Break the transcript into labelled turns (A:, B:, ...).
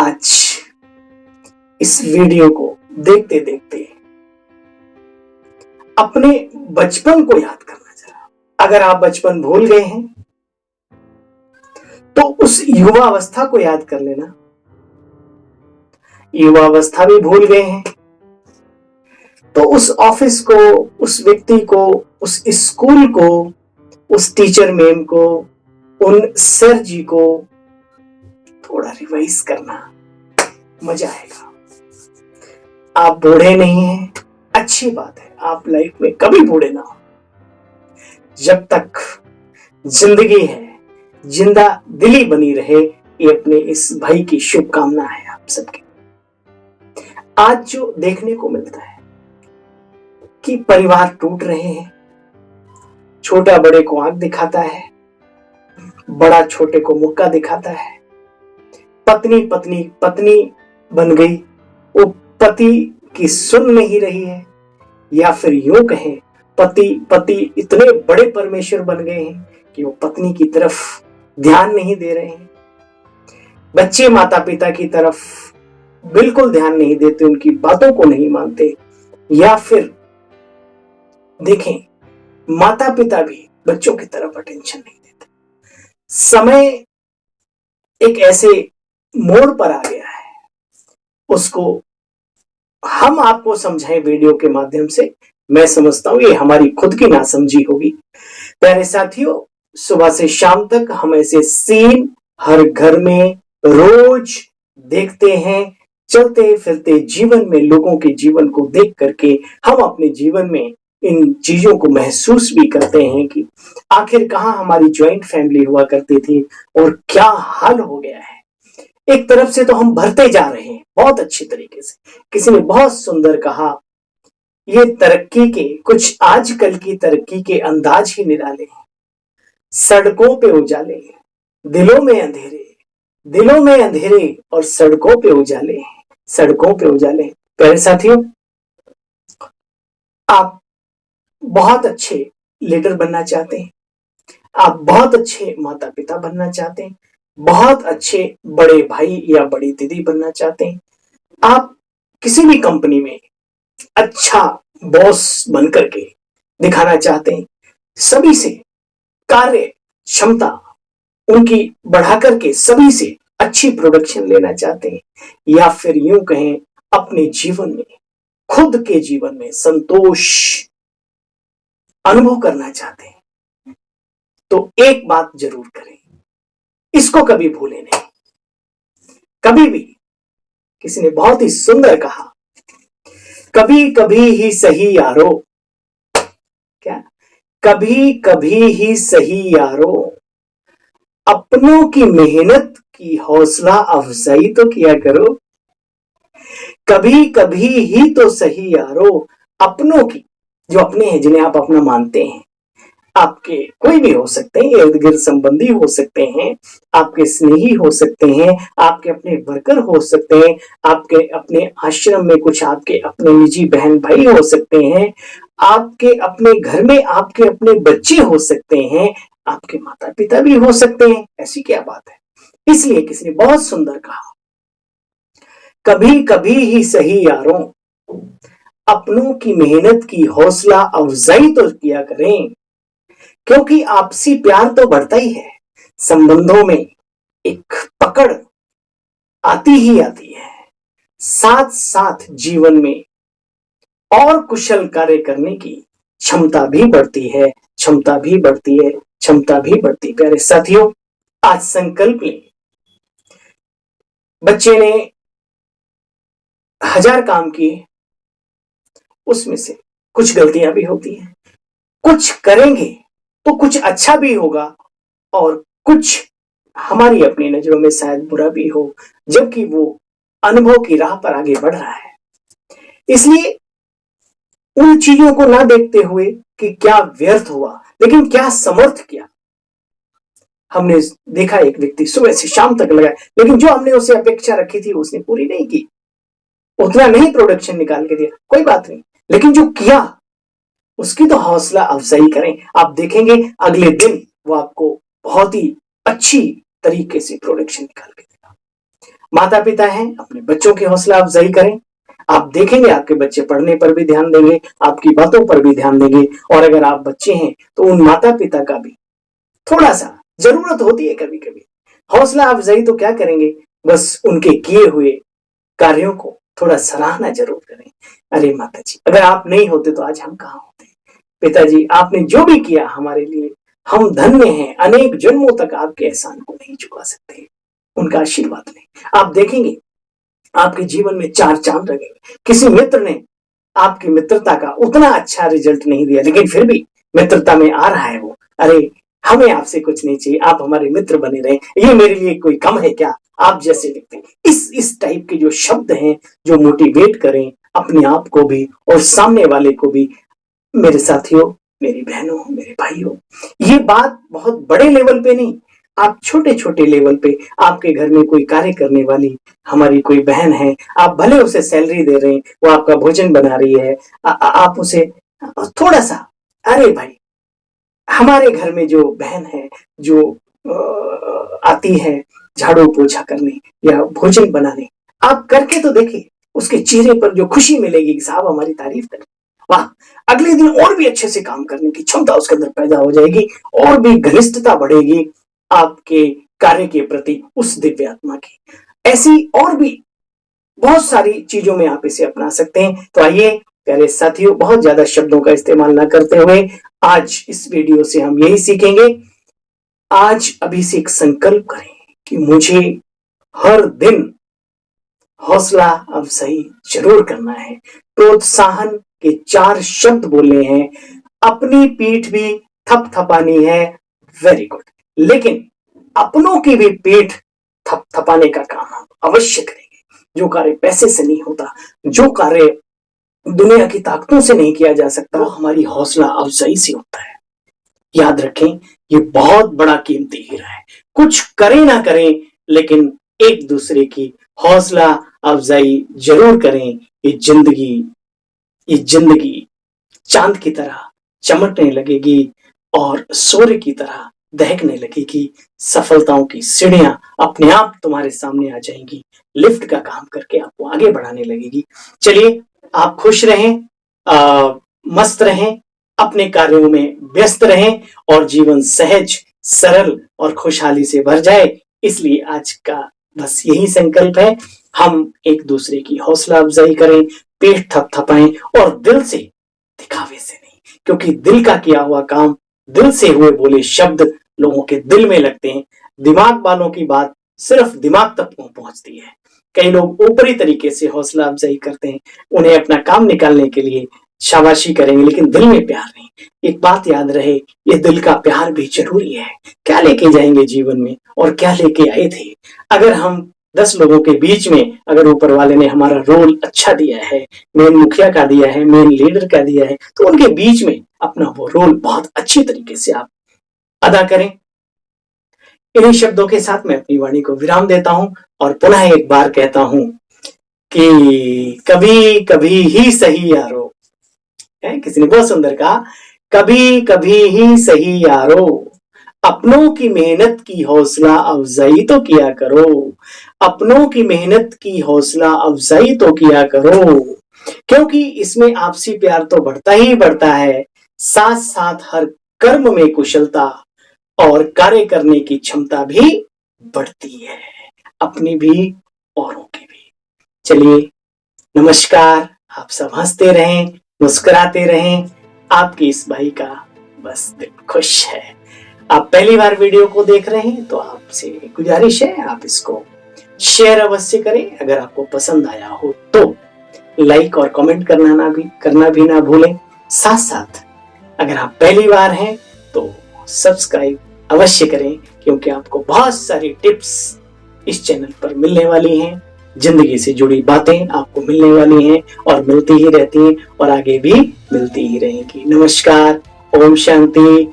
A: आज इस वीडियो को देखते देखते अपने बचपन को याद करना जरा। अगर आप बचपन भूल गए हैं तो उस युवावस्था को याद कर लेना। युवावस्था भी भूल गए हैं तो उस ऑफिस को, उस व्यक्ति को, उस स्कूल को, उस टीचर मैम को, उन सर जी को थोड़ा रिवाइज करना, मजा आएगा। आप बूढ़े नहीं हैं, अच्छी बात है, आप लाइफ में कभी बूढ़े ना हो। जब तक जिंदगी है, जिंदा दिली बनी रहे, ये अपने इस भाई की शुभकामना है आप सबकी। आज जो देखने को मिलता है कि परिवार टूट रहे हैं, छोटा बड़े को आंख दिखाता है, बड़ा छोटे को मुक्का दिखाता है, पत्नी पत्नी पत्नी बन गई, वो पति की सुन नहीं रही है, या फिर यूं कहें पति पति इतने बड़े परमेश्वर बन गए हैं कि वो पत्नी की तरफ ध्यान नहीं दे रहे हैं। बच्चे माता पिता की तरफ बिल्कुल ध्यान नहीं देते, उनकी बातों को नहीं मानते, या फिर देखें माता पिता भी बच्चों की तरफ अटेंशन नहीं देते। समय एक ऐसे मोड़ पर आ गया है, उसको हम आपको समझाएं वीडियो के माध्यम से, मैं समझता हूं ये हमारी खुद की नासमझी होगी। प्यारे साथियों, सुबह से शाम तक हम ऐसे सीन हर घर में रोज देखते हैं। चलते फिरते जीवन में लोगों के जीवन को देख करके हम अपने जीवन में इन चीजों को महसूस भी करते हैं कि आखिर कहां हमारी ज्वाइंट फैमिली हुआ करती थी और क्या हाल हो गया है। एक तरफ से तो हम भरते जा रहे हैं बहुत अच्छी तरीके से। किसी ने बहुत सुंदर कहा, ये तरक्की के कुछ आजकल की तरक्की के अंदाज ही निराले हैं। सड़कों पे उजाले, दिलों में अंधेरे, दिलों में अंधेरे और सड़कों पे उजाले, सड़कों पे उजाले। प्यारे साथियों, आप बहुत अच्छे लीडर बनना चाहते हैं, आप बहुत अच्छे माता पिता बनना चाहते हैं, बहुत अच्छे बड़े भाई या बड़ी दीदी बनना चाहते हैं, आप किसी भी कंपनी में अच्छा बॉस बनकर के दिखाना चाहते हैं, सभी से कार्य क्षमता उनकी बढ़ा करके सभी से अच्छी प्रोडक्शन लेना चाहते हैं, या फिर यूं कहें अपने जीवन में, खुद के जीवन में संतोष अनुभव करना चाहते हैं, तो एक बात जरूर करें, इसको कभी भूलें नहीं। कभी भी, किसी ने बहुत ही सुंदर कहा, कभी कभी ही सही यारो, क्या कभी कभी ही सही यारो, अपनों की मेहनत की हौसला अफजाई तो किया करो। कभी कभी ही तो सही यारो, अपनों की, जो अपने हैं, जिन्हें आप अपना मानते हैं, आपके कोई भी हो सकते हैं, इर्द गिर्द संबंधी हो सकते हैं, आपके स्नेही हो सकते हैं, आपके अपने वर्कर हो सकते हैं, आपके अपने आश्रम में कुछ आपके अपने निजी बहन भाई हो सकते हैं, आपके अपने घर में आपके अपने बच्चे हो सकते हैं, आपके माता पिता भी हो सकते हैं। ऐसी क्या बात है। इसलिए किसी ने बहुत सुंदर कहा, कभी कभी ही सही यारों, अपनों की मेहनत की हौसला अफजाई तो किया करें, क्योंकि आपसी प्यार तो बढ़ता ही है, संबंधों में एक पकड़ आती ही आती है, साथ साथ जीवन में और कुशल कार्य करने की क्षमता भी बढ़ती है, क्षमता भी बढ़ती है, क्षमता भी बढ़ती है। प्यारे साथियों, आज संकल्प लें, बच्चे ने 1000 काम किए, उसमें से कुछ गलतियां भी होती हैं, कुछ करेंगे तो कुछ अच्छा भी होगा और कुछ हमारी अपनी नजरों में शायद बुरा भी हो, जबकि वो अनुभव की राह पर आगे बढ़ रहा है। इसलिए उन चीजों को ना देखते हुए कि क्या व्यर्थ हुआ, लेकिन क्या समर्थ किया। हमने देखा एक व्यक्ति सुबह से शाम तक लगा, लेकिन जो हमने उसे अपेक्षा रखी थी उसने पूरी नहीं की, उतना नहीं प्रोडक्शन निकाल के दिया, कोई बात नहीं, लेकिन जो किया उसकी तो हौसला अफजाई करें। आप देखेंगे अगले दिन वो आपको बहुत ही अच्छी तरीके से प्रोडक्शन निकाल के देगा। माता पिता हैं, अपने बच्चों की हौसला अफजाई करें। आप देखेंगे आपके बच्चे पढ़ने पर भी ध्यान देंगे, आपकी बातों पर भी ध्यान देंगे। और अगर आप बच्चे हैं तो उन माता पिता का भी थोड़ा सा जरूरत होती है कभी कभी हौसला अफजाई। तो क्या करेंगे, बस उनके किए हुए कार्यों को थोड़ा सराहना जरूर करें। अरे माता जी, अगर आप नहीं होते तो आज हम कहाँ होते। पिताजी, आपने जो भी किया हमारे लिए, हम धन्य हैं। अनेक जन्मों तक आपके एहसान को नहीं चुका सकते, उनका आशीर्वाद नहीं। आप देखेंगे आपके जीवन में चार चांद लगेंगे। किसी मित्र ने आपकी मित्रता का उतना अच्छा रिजल्ट नहीं दिया, लेकिन फिर भी मित्रता में आ रहा है वो। अरे हमें आपसे कुछ नहीं चाहिए, आप हमारे मित्र बने रहे, ये मेरे लिए कोई कम है क्या, आप जैसे लिखते हैं। इस टाइप के जो शब्द हैं जो मोटिवेट करें अपने आप को भी और सामने वाले को भी। मेरे साथियों, मेरी बहनों, मेरे भाइयों, ये बात बहुत बड़े लेवल पे नहीं, आप छोटे छोटे लेवल पे, आपके घर में कोई कार्य करने वाली हमारी कोई बहन है, आप भले उसे सैलरी दे रहे हैं, वो आपका भोजन बना रही है, आप उसे थोड़ा सा, अरे भाई, हमारे घर में जो बहन है जो आती है झाड़ू पोछा करने या भोजन बनाने, आप करके तो देखिए, उसके चेहरे पर जो खुशी मिलेगी कि साहब हमारी तारीफ करें, वाह, अगले दिन और भी अच्छे से काम करने की क्षमता उसके अंदर पैदा हो जाएगी और भी घनिष्ठता बढ़ेगी आपके कार्य के प्रति उस दिव्य आत्मा की। ऐसी और भी बहुत सारी चीजों में आप इसे अपना सकते हैं। तो आइए प्यारे साथियों, बहुत ज्यादा शब्दों का इस्तेमाल ना करते हुए आज इस वीडियो से हम यही सीखेंगे। आज अभी से एक संकल्प करें कि मुझे हर दिन हौसला अफजाई जरूर करना है, प्रोत्साहन के 4 शब्द बोलने हैं, अपनी पीठ भी थपथपानी है, वेरी गुड, लेकिन अपनों की भी पीठ थपथपाने का काम हम अवश्य करेंगे। जो कार्य पैसे से नहीं होता, जो कार्य दुनिया की ताकतों से नहीं किया जा सकता, वो हमारी हौसला अफजाई से होता है। याद रखें, ये बहुत बड़ा कीमती हीरा है। कुछ करें ना करें, लेकिन एक दूसरे की हौसला अफजाई जरूर करें। ये जिंदगी चांद की तरह चमकने लगेगी और सूर्य की तरह दहकने लगेगी। सफलताओं की सीढ़ियां अपने आप तुम्हारे सामने आ जाएंगी, लिफ्ट का काम करके आपको आगे बढ़ाने लगेगी। चलिए, आप खुश रहें, मस्त रहें, अपने कार्यों में व्यस्त रहें और जीवन सहज, सरल और खुशहाली से भर जाए। इसलिए आज का बस यही संकल्प है, हम एक दूसरे की हौसला अफजाई करें, पेट थपथपाएं और दिल से, दिखावे से नहीं, क्योंकि दिल का किया हुआ काम, दिल से हुए बोले शब्द लोगों के दिल में लगते हैं। दिमाग वालों की बात सिर्फ दिमाग तक पहुंचती है। कई लोग ऊपरी तरीके से हौसला अफजाई करते हैं, उन्हें अपना काम निकालने के लिए शाबाशी करेंगे, लेकिन दिल में प्यार नहीं। एक बात याद रहे, ये दिल का प्यार भी जरूरी है। क्या लेके जाएंगे जीवन में और क्या लेके आए थे। अगर हम 10 लोगों के बीच में, अगर ऊपर वाले ने हमारा रोल अच्छा दिया है, मेन मुखिया का दिया है, मेन लीडर का दिया है, तो उनके बीच में अपना वो रोल बहुत अच्छी तरीके से आप अदा करें। इन्हीं शब्दों के साथ मैं अपनी वाणी को विराम देता हूं और पुनः एक बार कहता हूं कि कभी कभी ही सही यारो, किसी ने बहुत सुंदर कहा, कभी कभी ही सही यारो, अपनों की मेहनत की हौसला अफजाई तो किया करो, अपनों की मेहनत की हौसला अफजाई तो किया करो, क्योंकि इसमें आपसी प्यार तो बढ़ता ही बढ़ता है, साथ साथ हर कर्म में कुशलता और कार्य करने की क्षमता भी बढ़ती है, अपनी भी औरों की भी। चलिए, नमस्कार, आप सब हंसते रहें, मुस्कुराते रहें, आपकी इस भाई का बस दिल खुश है। आप पहली बार वीडियो को देख रहे हैं तो आपसे गुजारिश है, आप इसको शेयर अवश्य करें। अगर आपको पसंद आया हो तो लाइक और कमेंट करना भी ना भूलें। साथ साथ अगर आप पहली बार हैं तो सब्सक्राइब अवश्य करें, क्योंकि आपको बहुत सारी टिप्स इस चैनल पर मिलने वाली हैं। जिंदगी से जुड़ी बातें आपको मिलने वाली हैं और मिलती ही रहती हैं और आगे भी मिलती ही रहेंगी। नमस्कार, ओम शांति।